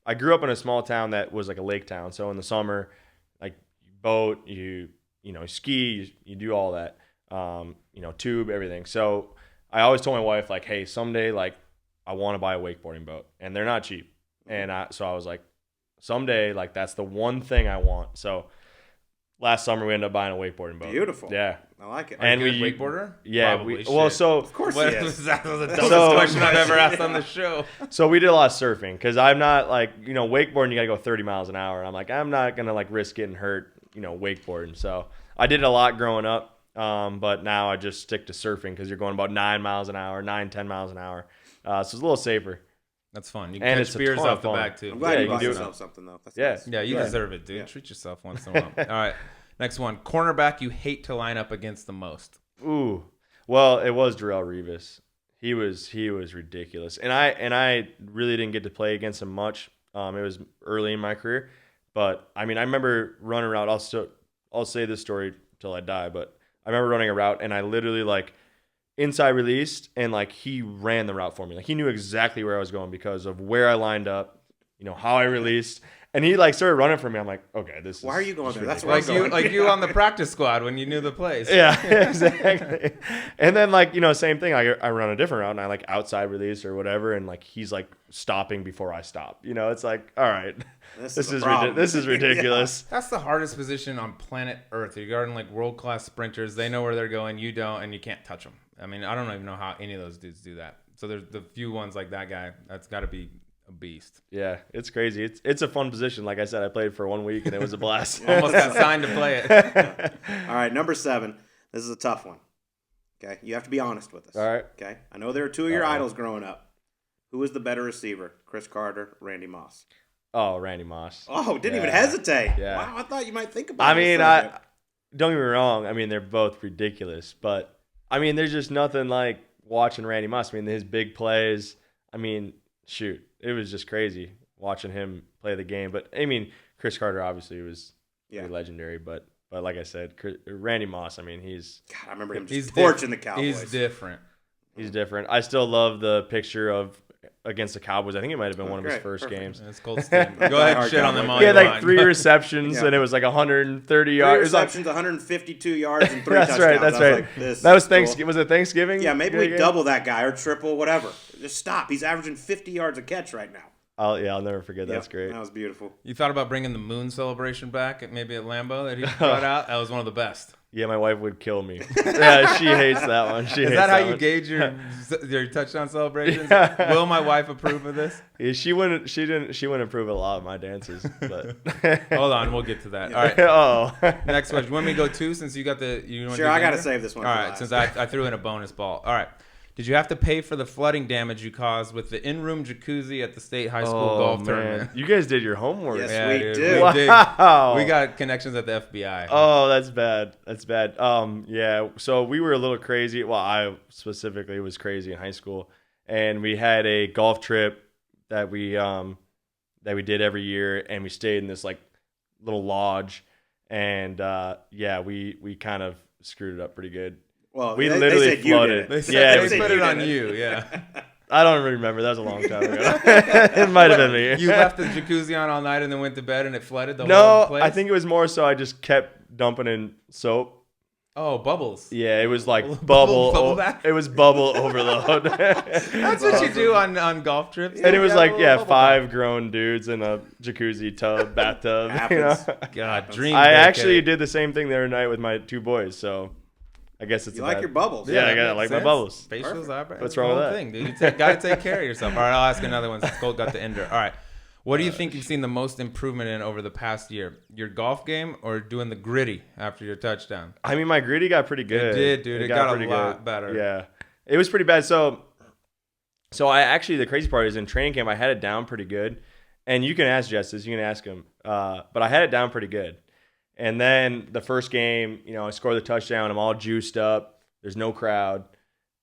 I grew up in a small town that was like a lake town. So in the summer, like you boat, you ski, you do all that, tube, everything. So I always told my wife like, hey, someday like I want to buy a wakeboarding boat, and they're not cheap. And so I was like, someday like that's the one thing I want. So last summer we ended up buying a wakeboarding boat. Beautiful. Yeah. I like it. And Are you a we good wakeboarder? Yeah. Probably. Of course What he is is. that? Was the dumbest So- question I've ever asked on the show. So we did a lot of surfing because I'm not like, wakeboarding, you got to go 30 miles an hour. And I'm like, I'm not going to like risk getting hurt, wakeboarding. So I did a lot growing up. But now I just stick to surfing because you're going about 10 miles an hour. So it's a little safer. That's fun. You And can it's catch a beers ton of off the fun. back too. I'm glad Yeah, you you bought can do it. yourself something, though. That's Yeah. nice. Yeah, you Good. deserve it, dude. Yeah. Treat yourself once in a while. All right. Next one. Cornerback you hate to line up against the most. Ooh. Well, it was Darrelle Revis. He was ridiculous. And I really didn't get to play against him much. It was early in my career. But I mean, I remember running around. I'll say this story till I die, but I remember running a route and I literally like inside released and like he ran the route for me. Like he knew exactly where I was going because of where I lined up, how I released. And he like started running for me. I'm like, okay, this is Why are you going there? That's where Like I'm you, going. like you on the practice squad when you knew the plays. Yeah, exactly. And then like, same thing. I run a different route and I like outside release or whatever. And like, he's like stopping before I stop, it's like, all right, This this is a is problem. this is ridiculous. That's the hardest position on planet Earth. You're guarding like world-class sprinters. They know where they're going. You don't, and you can't touch them. I mean, I don't even know how any of those dudes do that. So there's the few ones like that guy. That's got to be a beast. Yeah, it's crazy. It's a fun position. Like I said, I played for 1 week and it was a blast. Almost got signed to play it. All right, number 7. This is a tough one. Okay, you have to be honest with us. All right. Okay, I know there are two of your idols growing up. Who was the better receiver, Chris Carter, Randy Moss? Oh, Randy Moss. Oh, didn't even Yeah. hesitate. Yeah. Wow, I thought you might think about it. I a mean, second. don't get me wrong. I mean, they're both ridiculous, but I mean, there's just nothing like watching Randy Moss. I mean, his big plays. I mean, shoot, it was just crazy watching him play the game. But I mean, Chris Carter obviously was pretty legendary. But like I said, Randy Moss. I mean, he's God, I remember him He's just torching the Cowboys. He's different. different. I still love the picture of against the Cowboys. I think it might have been one of his great. first Perfect. games. It's Colt Knost. Go ahead and shit on them all He you had like want. 3 receptions Yeah. and it was like 130 3 yards. It was like- receptions, 152 yards, and 3 That's touchdowns. right. That's I was right. like, this That was is Thanksgiving. cool. Was it Thanksgiving? Yeah, maybe game? we double that guy or triple, whatever. Just stop. He's averaging 50 yards a catch right now. I'll never forget. That's Yep, great. That was beautiful. You thought about bringing the moon celebration back at maybe at Lambeau that he brought out? That was one of the best. Yeah, my wife would kill me. Yeah, she hates that one. She Is hates that how you one. gauge your touchdown celebrations? Yeah. Will my wife approve of this? Yeah, she wouldn't approve of a lot of my dances. But Hold on, we'll get to that. All right, oh, next question. You want me to go 2 since you got the Sure, I got to save this one. All for right, last. since I threw in a bonus ball. All right. Did you have to pay for the flooding damage you caused with the in-room jacuzzi at the state high school golf tournament? You guys did your homework. Yes, Yeah, we dude, do. We did. Wow. We got connections at the FBI. Oh, that's bad. That's bad. Yeah. So we were a little crazy. Well, I specifically was crazy in high school, and we had a golf trip that we did every year, and we stayed in this like little lodge, And yeah, we kind of screwed it up pretty good. Well, We they literally said you flooded. did it. Yeah, we they put you it on did you. Yeah. I don't remember. That was a long time ago. It might have been me. You left the jacuzzi on all night and then went to bed and it flooded the whole No, place? I think it was more so I just kept dumping in soap. Oh, bubbles. Yeah, it was like Bubble bath? It was bubble overload. That's what you do on golf trips. And it was You got like, a little bubble 5 grown dudes in a jacuzzi tub, bathtub. You know? Happens. God, dream. I vacay. actually did the same thing the other night with my 2 boys, so I guess it's You a like bad- your bubbles. Yeah, I that got makes my sense. bubbles. Facials, eyebrows. What's the wrong with whole that? thing, dude. You gotta take care of yourself. All right, I'll ask another one since Colt got the ender. All right. What do you think you've seen the most improvement in over the past year? Your golf game or doing the gritty after your touchdown? I mean, my gritty got pretty good. did, dude. It got a pretty lot good. better. Yeah, it was pretty bad. So I actually, the crazy part is in training camp, I had it down pretty good. And you can ask Justice, you can ask him. But I had it down pretty good. And then the first game, I scored the touchdown. I'm all juiced up. There's no crowd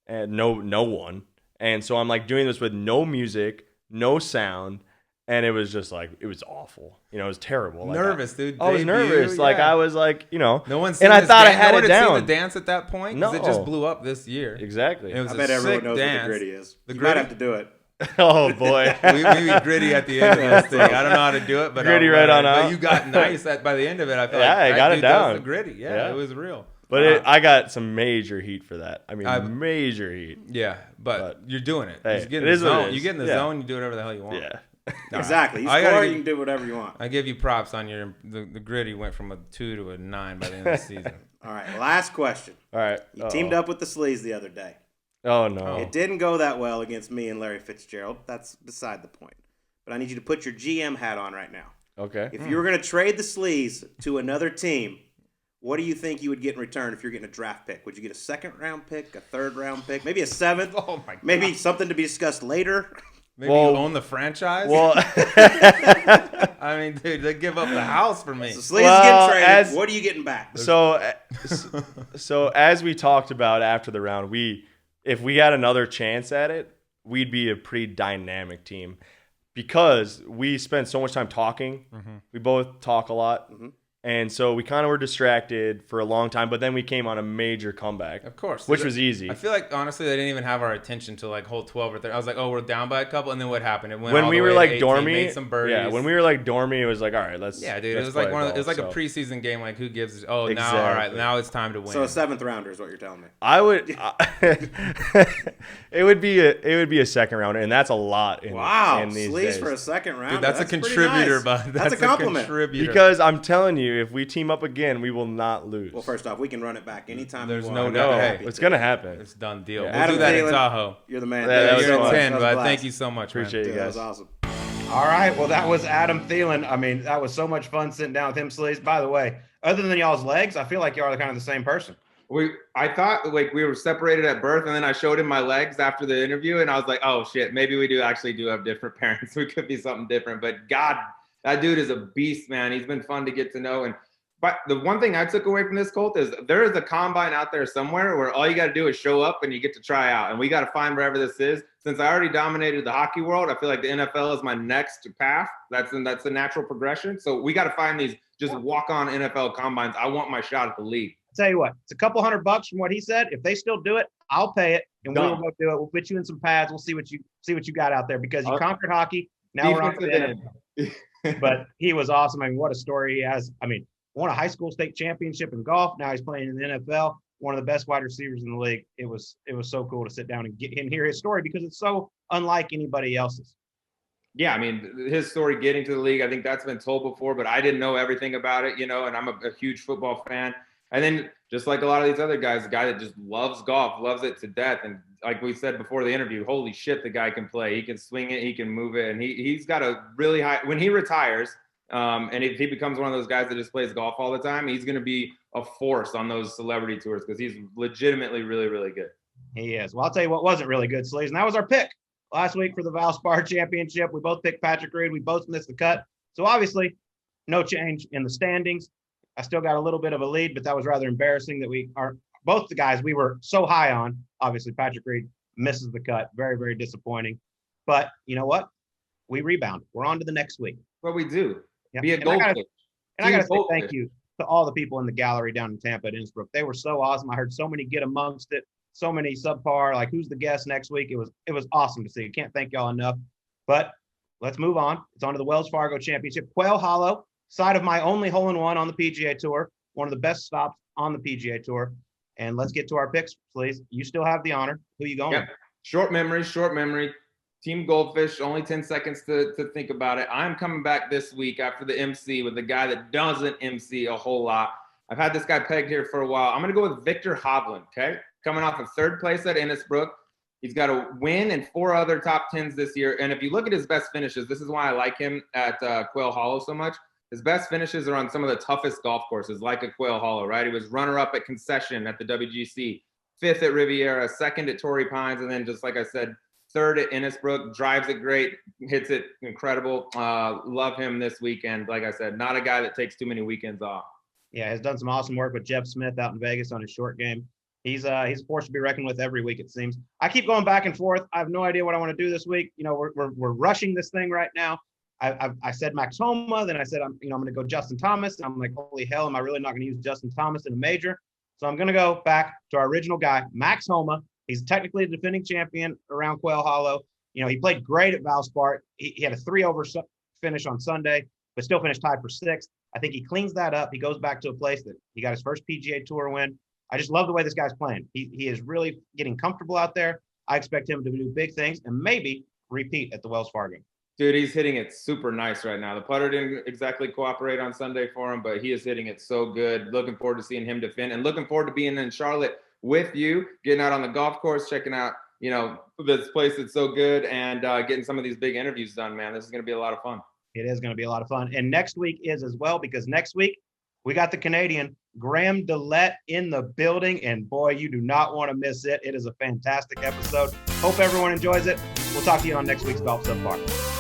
and no one. And so I'm like doing this with no music, no sound. And it was just like, it was awful. It was terrible. Like, Nervous, dude. I was Debut, nervous. Like yeah. I was like, No one's and seen I this thought I dance. had No it one had down. seen the dance at that point because it just No. blew up this year. Exactly. It was I a bet everyone sick knows dance. what the gritty is. The You gritty? might have to do it. Oh boy. we be gritty at the end of this thing. I don't know how to do it, but Gritty I'll right learn. on out. But you got nice by the end of it. I feel Yeah, like I that got it dude does down. the gritty. Yeah, Yeah. it was real. But I got some major heat for that. I mean, I- major heat. Yeah, but you're doing it. Hey, you get in it the is what it zone. is. You get in the Yeah. zone. You do whatever the hell you want. Yeah. Exactly. You I gotta score, get- you can do whatever you want. I give you props on the gritty went from a 2 to a 9 by the end of the season. All right, last question. All right. You teamed up with the Sleaze the other day. Oh no. It didn't go that well against me and Larry Fitzgerald. That's beside the point. But I need you to put your GM hat on right now. Okay. If you were going to trade the Sleaze to another team, what do you think you would get in return if you're getting a draft pick? Would you get a 2nd-round pick, a 3rd-round pick, maybe a 7th? Oh my god. Maybe something to be discussed later? Maybe Well- you own the franchise. Well, I mean, dude, they give up the house for me. So Sleaze Well, is getting traded. as- What are you getting back? so as we talked about after the round, if we had another chance at it, we'd be a pretty dynamic team because we spent so much time talking. Mm-hmm. We both talk a lot. Mm-hmm. And so we kind of were distracted for a long time, but then we came on a major comeback. Of course. Which was easy. I feel like, honestly, they didn't even have our attention till like hole 12 or 13. I was like, oh, we're down by a couple. And then what happened? It went When all we the were way like to 18, dormy, made some birdies. yeah, when we were like dormy, it was like, all right, let's. Yeah, dude, it let's was like play it was like golf. a preseason game. Like, who gives? Oh, now, all Exactly. right, now it's time to win. So a 7th-rounder is what you're telling me. I would. It would be a 2nd rounder, and that's a lot. Wow, in these Sleaze days. for a 2nd-rounder. Dude, that's a pretty contributor, nice. bud. That's a compliment. contributor. Because I'm telling you, if we team up again, we will not lose. Well, first off, we can run it back anytime There's we no want. doubt. no, Hey, it's gonna happen. it's a done deal. Yeah. We'll Adam do that in Thielen, Tahoe. You're the man. Yeah, that was You're fun. at 10, That was a bud. blast. Thank you so much, man. Appreciate Dude, you that guys. was awesome. All right. Well, that was Adam Thielen. I mean, that was so much fun sitting down with him, Sleaze. By the way, other than y'all's legs, I feel like y'all are kind of the same person. I thought like we were separated at birth, and then I showed him my legs after the interview, and I was like, oh shit, maybe we do have different parents. We could be something different. But God, that dude is a beast, man. He's been fun to get to know. But the one thing I took away from this, Colt, is there is a combine out there somewhere where all you got to do is show up and you get to try out. And we got to find wherever this is. Since I already dominated the hockey world, I feel like the NFL is my next path. That's the natural progression. So we got to find these just walk-on NFL combines. I want my shot at the league. Tell you what, it's a couple $100 from what he said. If they still do it, I'll pay it, and we'll Done. go do it. We'll put you in some pads. We'll see what you got out there because you Okay. conquered hockey. Now we're on to the Defensive NFL. end. But he was awesome. I mean, what a story he has. I mean, won a high school state championship in golf. Now he's playing in the NFL. One of the best wide receivers in the league. It was so cool to sit down and hear his story because it's so unlike anybody else's. Yeah, I mean, his story getting to the league, I think that's been told before, but I didn't know everything about it, and I'm a huge football fan. And then just like a lot of these other guys, a guy that just loves golf, loves it to death. And like we said before the interview, holy shit, the guy can play. He can swing it, he can move it. And he's got a really high – when he retires, and if he becomes one of those guys that just plays golf all the time, he's going to be a force on those celebrity tours because he's legitimately really, really good. He is. Well, I'll tell you what wasn't really good, Sleaze, and that was our pick last week for the Valspar Championship. We both picked Patrick Reed. We both missed the cut. So obviously, no change in the standings. I still got a little bit of a lead, but that was rather embarrassing that we are both the guys we were so high on. Obviously, Patrick Reed misses the cut. Very, very disappointing. But you know what? We rebounded. We're on to the next week. What we do. Yeah. Be a And goldfish. I got to say Goldfish. thank you to all the people in the gallery down in Tampa at Innsbruck. They were so awesome. I heard so many get amongst it, so many subpar, like who's the guest next week. It was awesome to see. Can't thank y'all enough. But let's move on. It's on to the Wells Fargo Championship. Quail Hollow, side of my only hole-in-one on the PGA Tour, one of the best stops on the PGA Tour. And let's get to our picks, please. You still have the honor. Who you going? Yep. Short memory. Team Goldfish, only 10 seconds to think about it. I'm coming back this week after the MC with a guy that doesn't MC a whole lot. I've had this guy pegged here for a while. I'm going to go with Victor Hovland, okay? Coming off of third place at Innisbrook. He's got a win and 4 other top 10s this year. And if you look at his best finishes, this is why I like him at Quail Hollow so much. His best finishes are on some of the toughest golf courses, like a Quail Hollow, right? He was runner-up at Concession at the WGC, 5th at Riviera, 2nd at Torrey Pines, and then just like I said, 3rd at Innisbrook. Drives it great, hits it incredible. Love him this weekend. Like I said, not a guy that takes too many weekends off. Yeah, has done some awesome work with Jeff Smith out in Vegas on his short game. He's a force to be reckoned with every week, it seems. I keep going back and forth. I have no idea what I want to do this week. You know, we're rushing this thing right now. I said Max Homa, then I said I'm going to go Justin Thomas. I'm like, holy hell, am I really not going to use Justin Thomas in a major? So I'm going to go back to our original guy, Max Homa. He's technically the defending champion around Quail Hollow. You know, he played great at Valspar. He had a 3-over finish on Sunday, but still finished tied for 6th. I think he cleans that up. He goes back to a place that he got his first PGA Tour win. I just love the way this guy's playing. He is really getting comfortable out there. I expect him to do big things and maybe repeat at the Wells Fargo. Dude, he's hitting it super nice right now. The putter didn't exactly cooperate on Sunday for him, but he is hitting it so good. Looking forward to seeing him defend and looking forward to being in Charlotte with you, getting out on the golf course, checking out, you know, this place that's so good and getting some of these big interviews done, man. This is going to be a lot of fun. It is going to be a lot of fun. And next week is as well, because next week we got the Canadian Graham Dillette in the building. And boy, you do not want to miss it. It is a fantastic episode. Hope everyone enjoys it. We'll talk to you on next week's Golf Subpar.